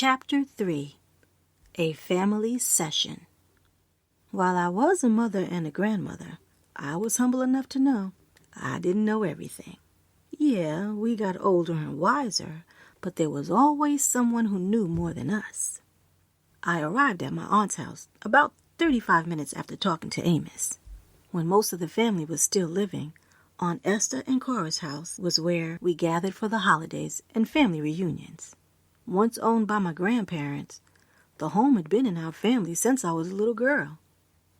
Chapter 3. A Family Session. While I was a mother and a grandmother, I was humble enough to know I didn't know everything. Yeah, we got older and wiser, but there was always someone who knew more than us. I arrived at my aunt's house about 35 minutes after talking to Amos. When most of the family was still living, Aunt Esther and Cora's house was where we gathered for the holidays and family reunions. Once owned by my grandparents, the home had been in our family since I was a little girl.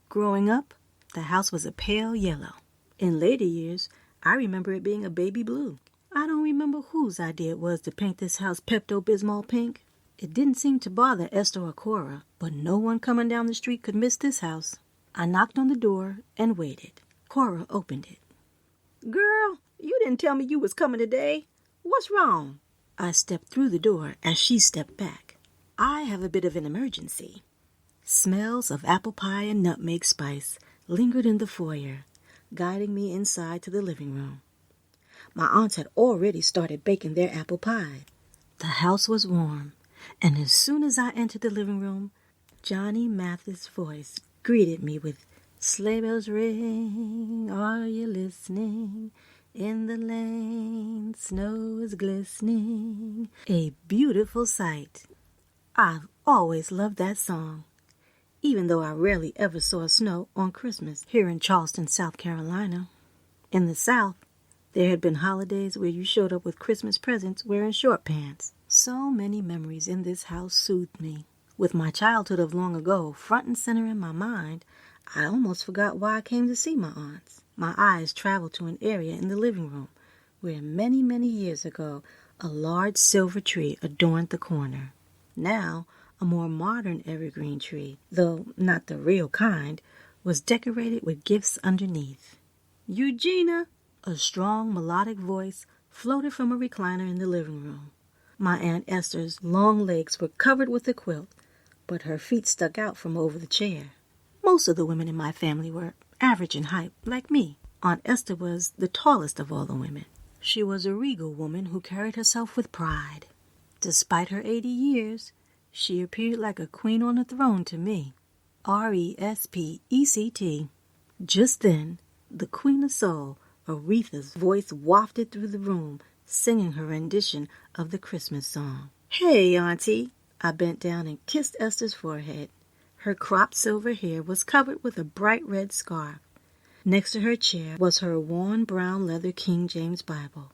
Growing up, the house was a pale yellow. In later years, I remember it being a baby blue. I don't remember whose idea it was to paint this house Pepto-Bismol pink. It didn't seem to bother Esther or Cora, but no one coming down the street could miss this house. I knocked on the door and waited. Cora opened it. "Girl, you didn't tell me you was coming today. What's wrong?" I stepped through the door as she stepped back. "I have a bit of an emergency." Smells of apple pie and nutmeg spice lingered in the foyer, guiding me inside to the living room. My aunts had already started baking their apple pie. The house was warm, and as soon as I entered the living room, Johnny Mathis' voice greeted me with, "Sleigh bells ring, are you listening? In the lane, snow is glistening." A beautiful sight. I've always loved that song, even though I rarely ever saw snow on Christmas here in Charleston, South Carolina. In the South, there had been holidays where you showed up with Christmas presents wearing short pants. So many memories in this house soothed me. With my childhood of long ago front and center in my mind, I almost forgot why I came to see my aunts. My eyes traveled to an area in the living room where many, many years ago a large silver tree adorned the corner. Now, a more modern evergreen tree, though not the real kind, was decorated with gifts underneath. "Eugeena!" A strong melodic voice floated from a recliner in the living room. My Aunt Esther's long legs were covered with a quilt, but her feet stuck out from over the chair. Most of the women in my family were average in height, like me. Aunt Esther was the tallest of all the women. She was a regal woman who carried herself with pride. Despite her 80 years, she appeared like a queen on a throne to me. RESPECT. Just then, the Queen of Soul, Aretha's voice wafted through the room, singing her rendition of the Christmas song. "Hey, Auntie!" I bent down and kissed Esther's forehead. Her cropped silver hair was covered with a bright red scarf. Next to her chair was her worn brown leather King James Bible.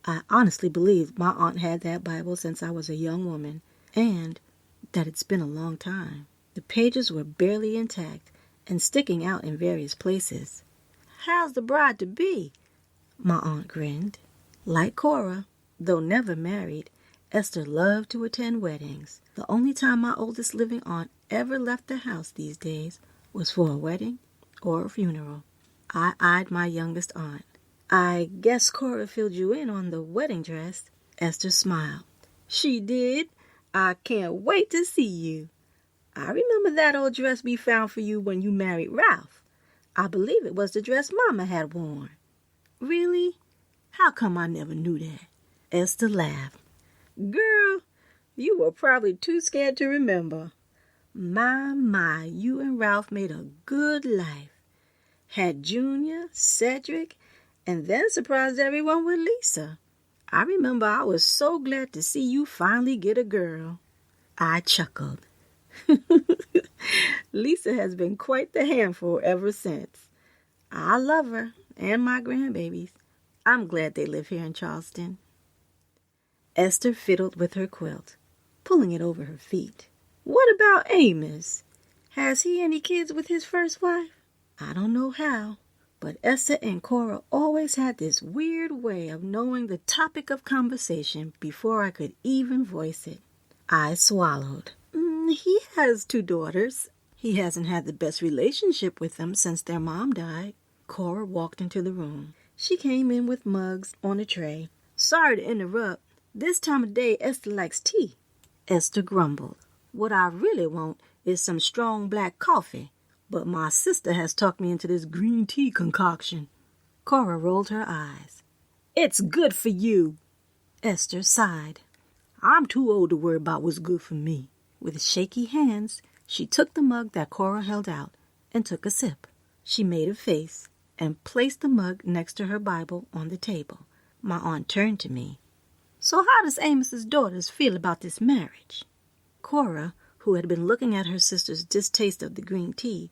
I honestly believed my aunt had that Bible since I was a young woman, and that it's been a long time. The pages were barely intact and sticking out in various places. "How's the bride-to-be?" My aunt grinned. Like Cora, though never married, Esther loved to attend weddings. The only time my oldest living aunt ever left the house these days was for a wedding or a funeral. I eyed my youngest aunt. "I guess Cora filled you in on the wedding dress." Esther smiled. "She did. I can't wait to see you. I remember that old dress we found for you when you married Ralph. I believe it was the dress Mama had worn." "Really? How come I never knew that?" Esther laughed. "Girl, you were probably too scared to remember. My, you and Ralph made a good life. Had Junior, Cedric, and then surprised everyone with Lisa. I remember I was so glad to see you finally get a girl." I chuckled. "Lisa has been quite the handful ever since. I love her and my grandbabies. I'm glad they live here in Charleston." Esther fiddled with her quilt, pulling it over her feet. "What about Amos? Has he any kids with his first wife?" I don't know how, but Esther and Cora always had this weird way of knowing the topic of conversation before I could even voice it. I swallowed. He has 2 daughters. He hasn't had the best relationship with them since their mom died." Cora walked into the room. She came in with mugs on a tray. "Sorry to interrupt. This time of day, Esther likes tea." Esther grumbled. "What I really want is some strong black coffee, but my sister has talked me into this green tea concoction." Cora rolled her eyes. "It's good for you." Esther sighed. I'm too old to worry about what's good for me. With shaky hands, she took the mug that Cora held out and took a sip. She made a face and placed the mug next to her Bible on the table. My aunt turned to me. So how does Amos's daughters feel about this marriage? Cora, who had been looking at her sister's distaste of the green tea,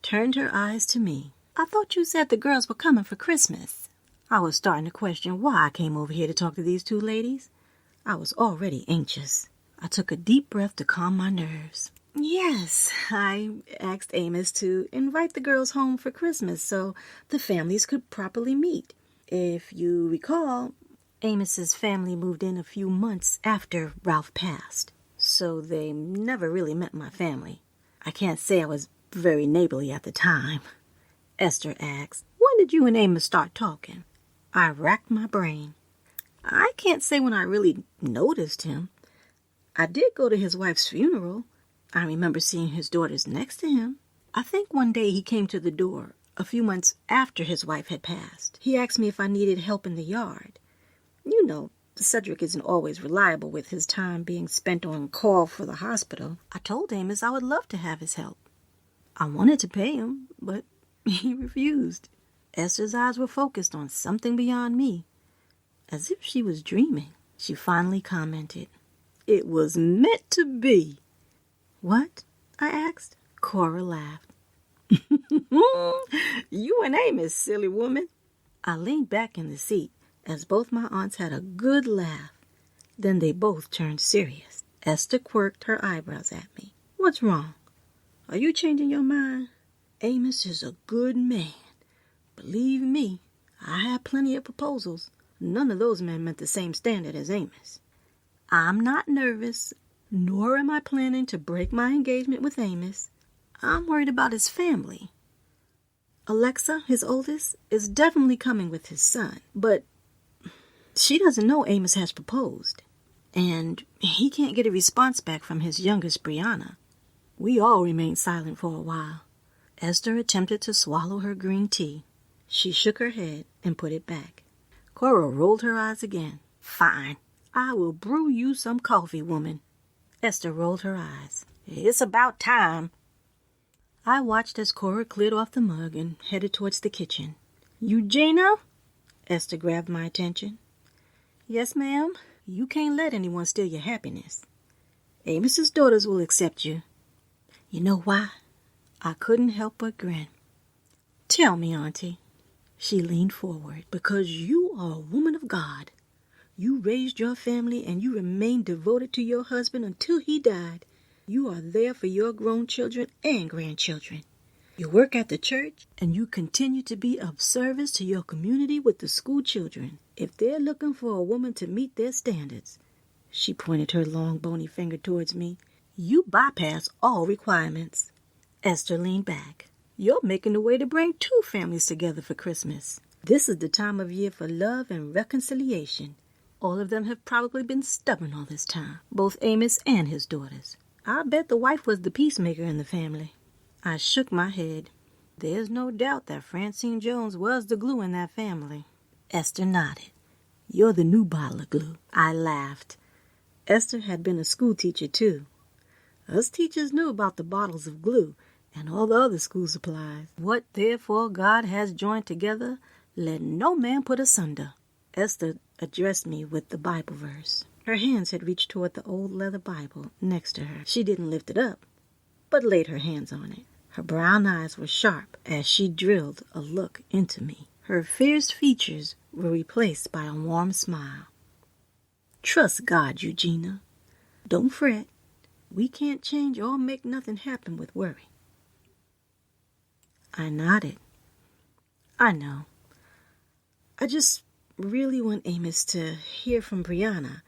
turned her eyes to me. I thought you said the girls were coming for Christmas. I was starting to question why I came over here to talk to these two ladies. I was already anxious. I took a deep breath to calm my nerves. Yes, I asked Amos to invite the girls home for Christmas so the families could properly meet. If you recall, Amos's family moved in a few months after Ralph passed, so they never really met my family. I can't say I was very neighborly at the time. Esther asked, when did you and Amos start talking? I racked my brain. I can't say when I really noticed him. I did go to his wife's funeral. I remember seeing his daughters next to him. I think one day he came to the door, a few months after his wife had passed. He asked me if I needed help in the yard. You know, Cedric isn't always reliable with his time being spent on call for the hospital. I told Amos I would love to have his help. I wanted to pay him, but he refused. Esther's eyes were focused on something beyond me. As if she was dreaming, she finally commented, "It was meant to be." What? I asked. Cora laughed. You and Amos, silly woman. I leaned back in the seat as both my aunts had a good laugh. Then they both turned serious. Esther quirked her eyebrows at me. What's wrong? Are you changing your mind? Amos is a good man. Believe me, I had plenty of proposals. None of those men met the same standard as Amos. I'm not nervous, nor am I planning to break my engagement with Amos. I'm worried about his family. Alexa, his oldest, is definitely coming with his son, but she doesn't know Amos has proposed, and he can't get a response back from his youngest, Brianna. We all remained silent for a while. Esther attempted to swallow her green tea. She shook her head and put it back. Cora rolled her eyes again. Fine. I will brew you some coffee, woman. Esther rolled her eyes. It's about time. I watched as Cora cleared off the mug and headed towards the kitchen. Eugeena? Esther grabbed my attention. Yes, ma'am. You can't let anyone steal your happiness. Amos's daughters will accept you. You know why? I couldn't help but grin. Tell me, Auntie. She leaned forward. Because you are a woman of God. You raised your family and you remained devoted to your husband until he died. You are there for your grown children and grandchildren. You work at the church and you continue to be of service to your community with the school children. If they're looking for a woman to meet their standards, she pointed her long bony finger towards me, you bypass all requirements. Esther leaned back. You're making a way to bring two families together for Christmas. This is the time of year for love and reconciliation. All of them have probably been stubborn all this time, both Amos and his daughters. I bet the wife was the peacemaker in the family. I shook my head. There's no doubt that Francine Jones was the glue in that family. Esther nodded. You're the new bottle of glue. I laughed. Esther had been a school teacher, too. Us teachers knew about the bottles of glue and all the other school supplies. What therefore God has joined together, let no man put asunder. Esther addressed me with the Bible verse. Her hands had reached toward the old leather Bible next to her. She didn't lift it up, but laid her hands on it. Her brown eyes were sharp as she drilled a look into me. Her fierce features were replaced by a warm smile. Trust God, Eugeena. Don't fret. We can't change or make nothing happen with worry. I nodded. I know. I just really want Amos to hear from Brianna,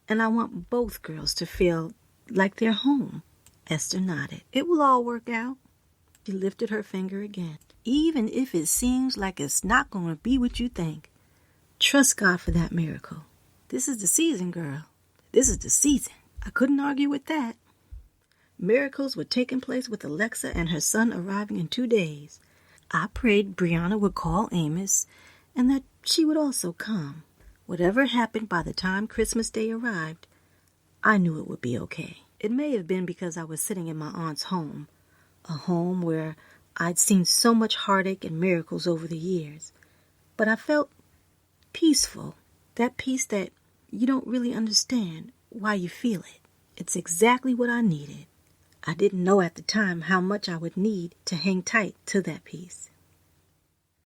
and I want both girls to feel like they're home. Esther nodded. It will all work out. She lifted her finger again. Even if it seems like it's not going to be what you think, trust God for that miracle. This is the season, girl. This is the season. I couldn't argue with that. Miracles were taking place with Alexa and her son arriving in 2 days. I prayed Brianna would call Amos and that she would also come. Whatever happened by the time Christmas Day arrived, I knew it would be okay. It may have been because I was sitting in my aunt's home, a home where I'd seen so much heartache and miracles over the years. But I felt peaceful, that peace that you don't really understand why you feel it. It's exactly what I needed. I didn't know at the time how much I would need to hang tight to that peace.